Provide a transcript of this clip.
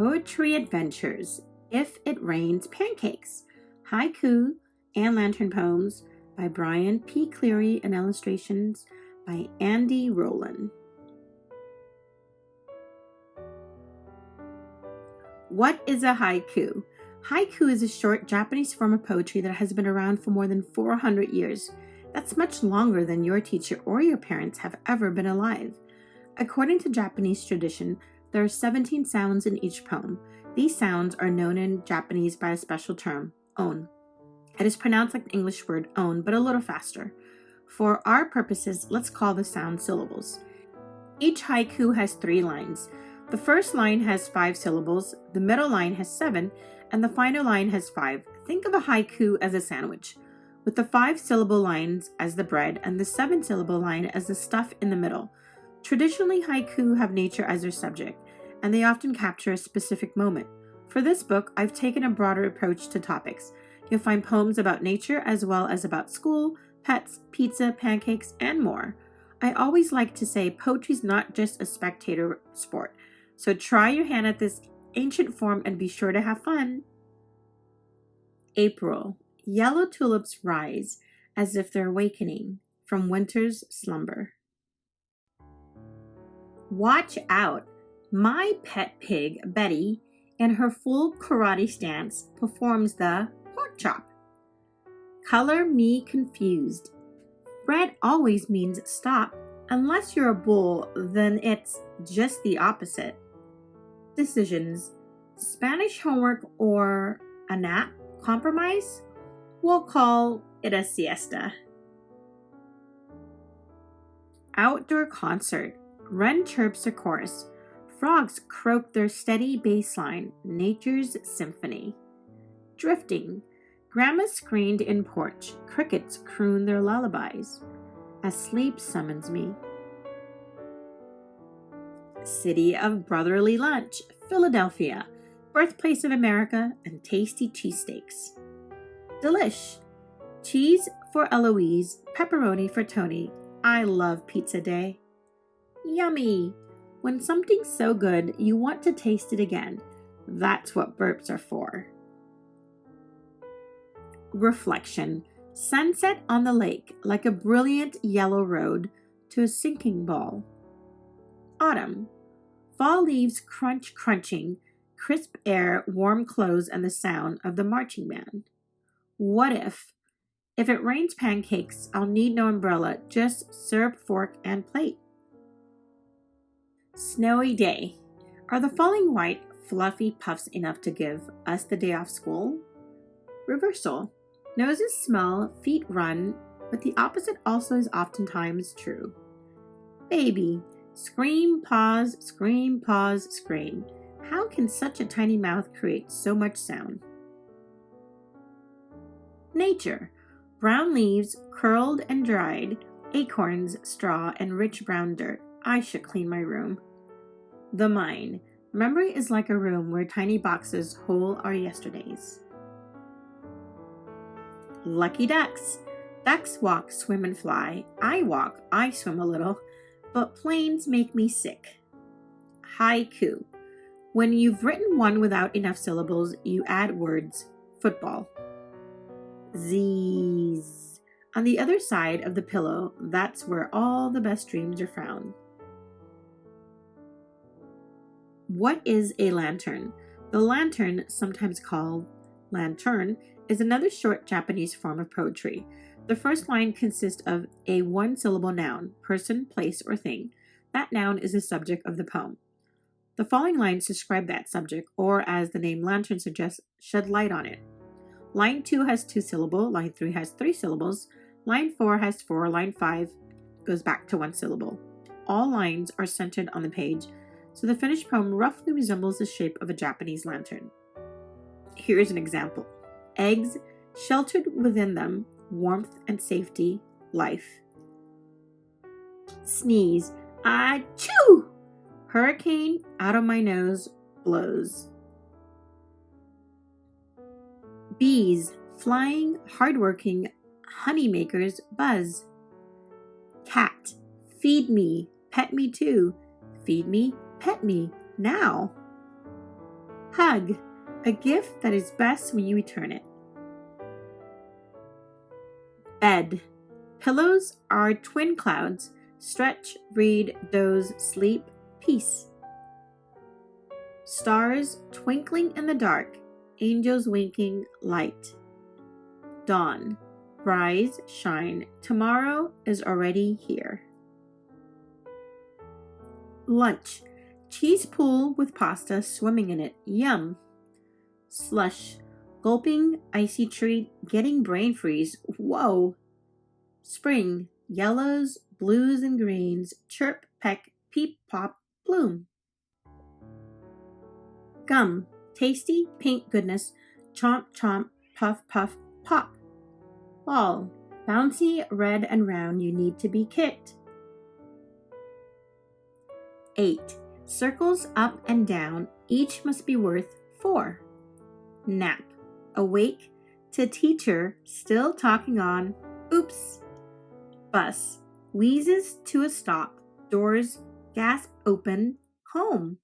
Poetry Adventures, If It Rains Pancakes, Haiku and Lantern Poems by Brian P. Cleary and illustrations by Andy Rowland. What is a haiku? Haiku is a short Japanese form of poetry that has been around for more than 400 years. That's much longer than your teacher or your parents have ever been alive. According to Japanese tradition, there are 17 sounds in each poem. These sounds are known in Japanese by a special term, on. It is pronounced like the English word own, but a little faster. For our purposes, let's call the sounds syllables. Each haiku has 3 lines. The first line has 5 syllables, the middle line has 7, and the final line has 5. Think of a haiku as a sandwich, with the 5-syllable lines as the bread and the 7-syllable line as the stuff in the middle. Traditionally, haiku have nature as their subject, and they often capture a specific moment. For this book, I've taken a broader approach to topics. You'll find poems about nature as well as about school, pets, pizza, pancakes, and more. I always like to say poetry's not just a spectator sport, so try your hand at this ancient form and be sure to have fun. April. Yellow tulips rise as if they're awakening from winter's slumber. Watch out! My pet pig, Betty, in her full karate stance, performs the pork chop. Color me confused. Red always means stop. Unless you're a bull, then it's just the opposite. Decisions. Spanish homework or a nap? Compromise? We'll call it a siesta. Outdoor concert. Wren chirps a chorus. Frogs croak their steady bass line, nature's symphony. Drifting. Grandma screamed in porch. Crickets croon their lullabies. As sleep summons me. City of brotherly lunch, Philadelphia, birthplace of America and tasty cheesesteaks. Delish. Cheese for Eloise, pepperoni for Tony. I love pizza day. Yummy! When something's so good, you want to taste it again. That's what burps are for. Reflection. Sunset on the lake, like a brilliant yellow road to a sinking ball. Autumn. Fall leaves crunching, crisp air, warm clothes, and the sound of the marching band. What if? If it rains pancakes, I'll need no umbrella, just syrup, fork, and plate. Snowy day. Are the falling white, fluffy puffs enough to give us the day off school? Reversal. Noses smell, feet run, but the opposite also is oftentimes true. Baby. Scream, pause, scream, pause, scream. How can such a tiny mouth create so much sound? Nature. Brown leaves, curled and dried, acorns, straw, and rich brown dirt. I should clean my room. The mind. Memory is like a room where tiny boxes hold our yesterdays. Lucky ducks. Ducks walk, swim, and fly. I walk, I swim a little, but planes make me sick. Haiku. When you've written one without enough syllables, you add words. Football. Z's. On the other side of the pillow, that's where all the best dreams are found. What is a lantern? The lantern, sometimes called lantern, is another short Japanese form of poetry. The first line consists of a 1-syllable noun, person, place, or thing. That noun is the subject of the poem. The following lines describe that subject, or as the name lantern suggests, shed light on it. Line 2 has 2 syllables, line 3 has 3 syllables, line 4 has 4, line 5 goes back to 1 syllable. All lines are centered on the page, so the finished poem roughly resembles the shape of a Japanese lantern. Here's an example. Eggs, sheltered within them, warmth and safety, life. Sneeze, achoo! Hurricane, out of my nose, blows. Bees, flying, hardworking, honeymakers, buzz. Cat, feed me, pet me too. Feed me, pet me, now. Hug, a gift that is best when you return it. Bed. Pillows are twin clouds. Stretch, read, doze, sleep, peace. Stars twinkling in the dark. Angels winking, light. Dawn. Rise, shine. Tomorrow is already here. Lunch. Cheese pool with pasta swimming in it. Yum. Slush. Gulping, icy treat, getting brain freeze. Whoa. Spring. Yellows, blues, and greens. Chirp, peck, peep, pop, bloom. Gum. Tasty, pink goodness. Chomp, chomp, puff, puff, pop. Ball. Bouncy, red, and round. You need to be kicked. 8. Circles up and down. Each must be worth 4. Nap. Awake to teacher still talking on. Oops. Bus. Wheezes to a stop. Doors gasp open. Home.